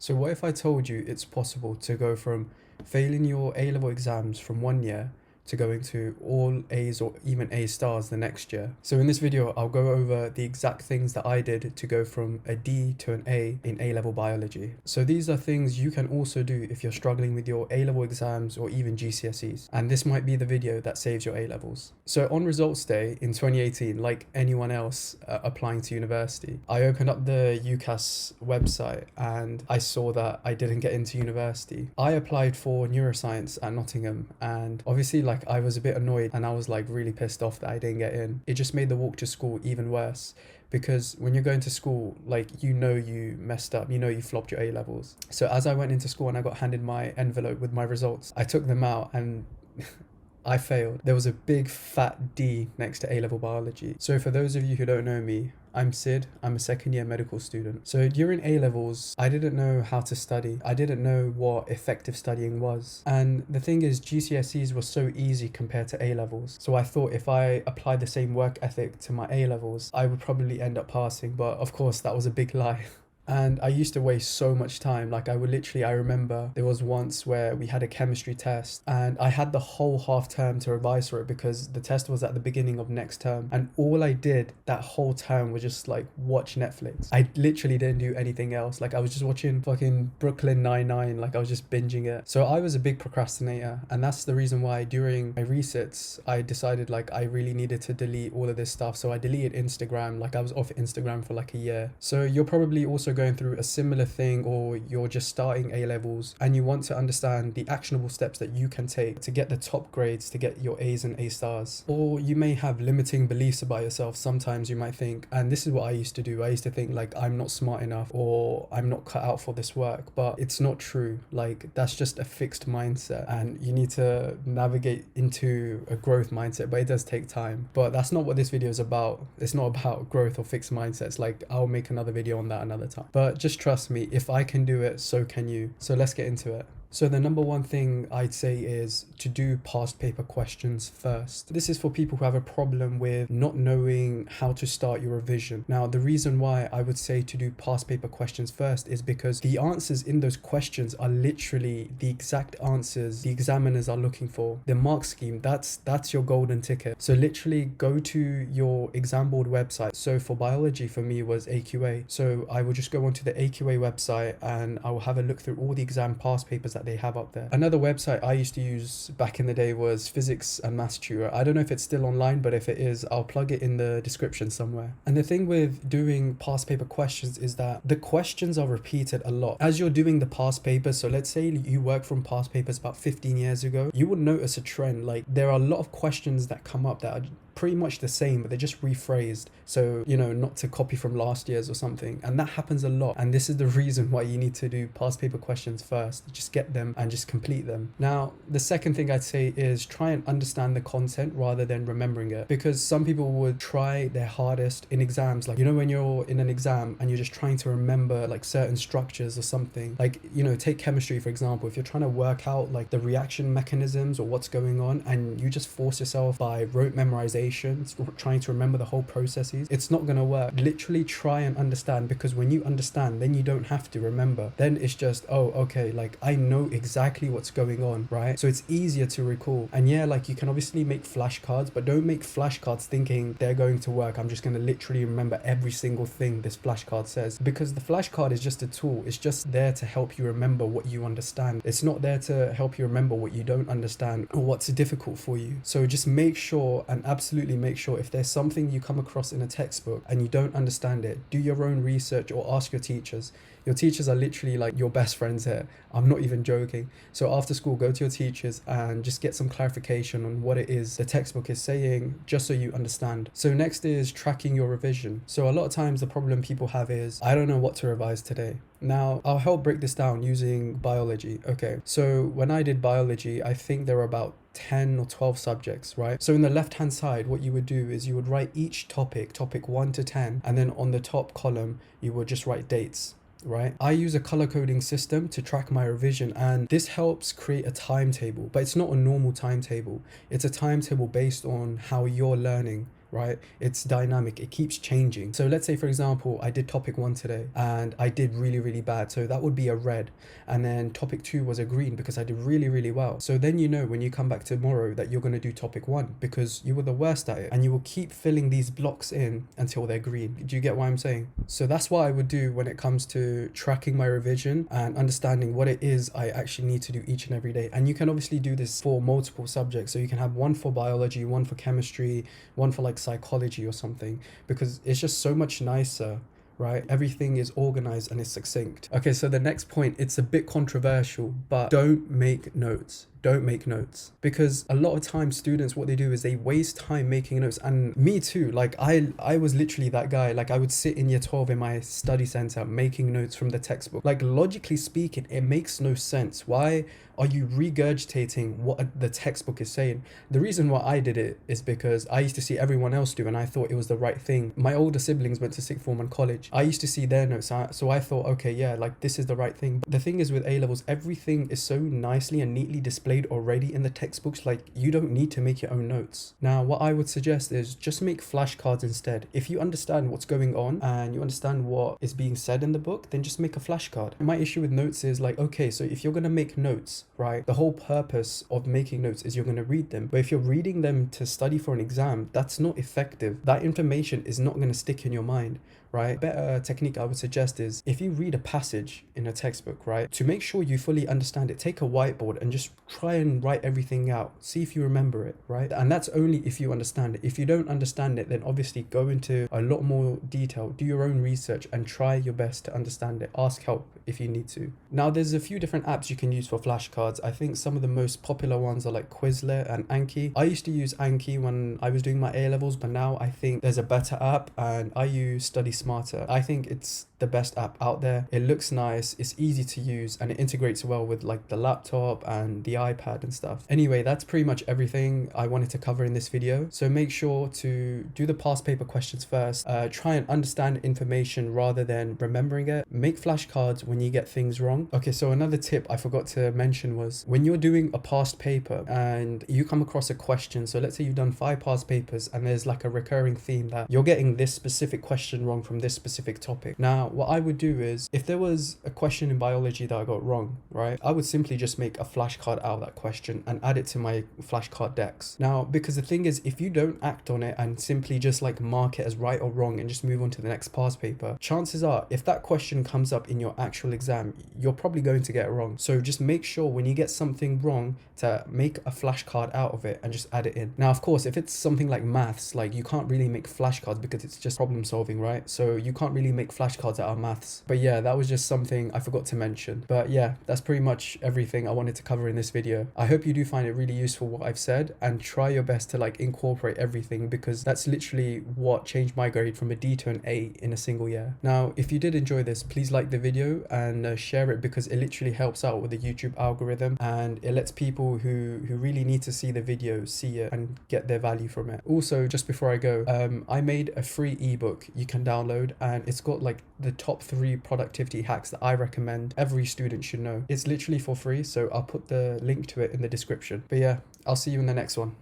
So what if I told you it's possible to go from failing your A-level exams from one year to going to all A's or even A stars the next year? So in this video, I'll go over the exact things that I did to go from a D to an A in A-level biology. So these are things you can also do if you're struggling with your A-level exams or even GCSEs. And this might be the video that saves your A-levels. So on results day in 2018, like anyone else applying to university, I opened up the UCAS website and I saw that I didn't get into university. I applied for neuroscience at Nottingham, and obviously I was a bit annoyed and I was really pissed off that I didn't get in. It just made the walk to school even worse, because when you're going to school, you messed up, you flopped your A levels. So as I went into school and I got handed my envelope with my results, I took them out and I failed. There was a big fat D next to A-level biology. So for those of you who don't know me, I'm Sid. I'm a second year medical student. So during A-levels, I didn't know how to study. I didn't know what effective studying was. And the thing is, GCSEs were so easy compared to A-levels. So I thought if I applied the same work ethic to my A-levels, I would probably end up passing. But of course, that was a big lie. And I used to waste so much time. I remember there was once where we had a chemistry test and I had the whole half term to revise for it because the test was at the beginning of next term. And all I did that whole term was just watch Netflix. I literally didn't do anything else. I was just watching fucking Brooklyn Nine-Nine. I was just binging it. So I was a big procrastinator. And that's the reason why during my resits, I decided I really needed to delete all of this stuff. So I deleted Instagram. I was off Instagram for a year. So you're probably also going through a similar thing, or you're just starting A levels and you want to understand the actionable steps that you can take to get the top grades, to get your A's and A stars. Or you may have limiting beliefs about yourself. Sometimes you might think, and this is what I used to do, I used to think I'm not smart enough or I'm not cut out for this work, but it's not true. That's just a fixed mindset and you need to navigate into a growth mindset, but it does take time. But that's not what this video is about. It's not about growth or fixed mindsets. I'll make another video on that another time. But just trust me, if I can do it, so can you. So let's get into it. So the number one thing I'd say is to do past paper questions first. This is for people who have a problem with not knowing how to start your revision. Now, the reason why I would say to do past paper questions first is because the answers in those questions are literally the exact answers the examiners are looking for. The mark scheme, that's your golden ticket. So literally go to your exam board website. So for biology, for me, was AQA. So I will just go onto the AQA website and I will have a look through all the exam past papers that they have up there. Another website I used to use back in the day was Physics and Maths Tutor. I don't know if it's still online, but if it is, I'll plug it in the description somewhere. And the thing with doing past paper questions is that the questions are repeated a lot. As you're doing the past papers, so let's say you work from past papers about 15 years ago, you would notice a trend. There are a lot of questions that come up that are pretty much the same, but they're just rephrased. So, not to copy from last year's or something. And that happens a lot. And this is the reason why you need to do past paper questions first. Just get them and just complete them. Now, the second thing I'd say is try and understand the content rather than remembering it. Because some people would try their hardest in exams. When you're in an exam and you're just trying to remember certain structures or something. Take chemistry, for example. If you're trying to work out the reaction mechanisms or what's going on, and you just force yourself by rote memorization, trying to remember the whole processes, it's not going to work. Literally try and understand, because when you understand, then you don't have to remember. Then it's just, oh, okay, I know exactly what's going on, right? So it's easier to recall. And yeah, you can obviously make flashcards, but don't make flashcards thinking they're going to work. I'm just going to literally remember every single thing this flashcard says, because the flashcard is just a tool. It's just there to help you remember what you understand. It's not there to help you remember what you don't understand or what's difficult for you. So just make sure, and absolutely make sure, if there's something you come across in a textbook and you don't understand it, do your own research or ask your teachers. Your teachers are literally your best friends here. I'm not even joking. So after school, go to your teachers and just get some clarification on what it is the textbook is saying, just so you understand. So next is tracking your revision. So a lot of times the problem people have is, I don't know what to revise today. Now, I'll help break this down using biology. Okay, so when I did biology, I think there were about 10 or 12 subjects, right? So in the left hand side, what you would do is you would write each topic 1 to 10, and then on the top column, you would just write dates. Right? I use a color coding system to track my revision, and this helps create a timetable, but it's not a normal timetable. It's a timetable based on how you're learning. right? It's dynamic, it keeps changing. So let's say, for example, I did topic 1 today and I did really, really bad. So that would be a red. And then topic 2 was a green because I did really, really well. So then you know when you come back tomorrow that you're going to do topic 1 because you were the worst at it, and you will keep filling these blocks in until they're green. Do you get what I'm saying? So that's what I would do when it comes to tracking my revision and understanding what it is I actually need to do each and every day. And you can obviously do this for multiple subjects. So you can have one for biology, one for chemistry, one for like psychology or something, because it's just so much nicer, right? Everything is organized and it's succinct. Okay, so the next point, it's a bit controversial, but don't make notes. Don't make notes, because a lot of times students, what they do is they waste time making notes. And me too, like I was literally that guy. Like I would sit in year 12 in my study center making notes from the textbook. Like logically speaking, it makes no sense. Why are you regurgitating what the textbook is saying? The reason why I did it is because I used to see everyone else do and I thought it was the right thing. My older siblings went to sixth form and college. I used to see their notes, so I thought, okay, yeah, like this is the right thing. But the thing is with A-levels, everything is so nicely and neatly displayed already in the textbooks. Like you don't need to make your own notes. Now what I would suggest is just make flashcards instead. If you understand what's going on and you understand what is being said in the book, then just make a flashcard. My issue with notes is like, okay, so if you're going to make notes, right, the whole purpose of making notes is you're going to read them. But if you're reading them to study for an exam, that's not effective. That information is not going to stick in your mind, right? Better technique I would suggest is if you read a passage in a textbook, right, to make sure you fully understand it, take a whiteboard and just try and write everything out. See if you remember it, right? And that's only if you understand it. If you don't understand it, then obviously go into a lot more detail, do your own research and try your best to understand it. Ask help if you need to. Now there's a few different apps you can use for flashcards. I think some of the most popular ones are like Quizlet and Anki. I used to use Anki when I was doing my A-levels, but now I think there's a better app and I use Study Smarter. I think it's the best app out there. It looks nice, it's easy to use, and it integrates well with like the laptop and the iPad and stuff. Anyway, that's pretty much everything I wanted to cover in this video. So make sure to do the past paper questions first. Try and understand information rather than remembering it. Make flashcards when you get things wrong. Okay, so another tip I forgot to mention was when you're doing a past paper and you come across a question, so let's say you've done 5 past papers and there's like a recurring theme that you're getting this specific question wrong from this specific topic. Now what I would do is if there was a question in biology that I got wrong, right, I would simply just make a flashcard out of that question and add it to my flashcard decks. Now because the thing is, if you don't act on it and simply just like mark it as right or wrong and just move on to the next past paper, chances are if that question comes up in your actual exam, you're probably going to get it wrong. So just make sure when you get something wrong to make a flashcard out of it and just add it in. Now of course if it's something like maths, like you can't really make flashcards because it's just problem solving, right? So you can't really make flashcards out of maths. But yeah, that was just something I forgot to mention. But yeah, that's pretty much everything I wanted to cover in this video. I hope you do find it really useful what I've said, and try your best to like incorporate everything, because that's literally what changed my grade from a D to an A in a single year. Now if you did enjoy this, please like the video and share it, because it literally helps out with the YouTube algorithm and it lets people who really need to see the video see it and get their value from it. Also, just before I go, I made a free ebook you can download, and it's got like the top 3 productivity hacks that I recommend every student should know. It's literally for free, so I'll put the link to it in the description. But yeah, I'll see you in the next one.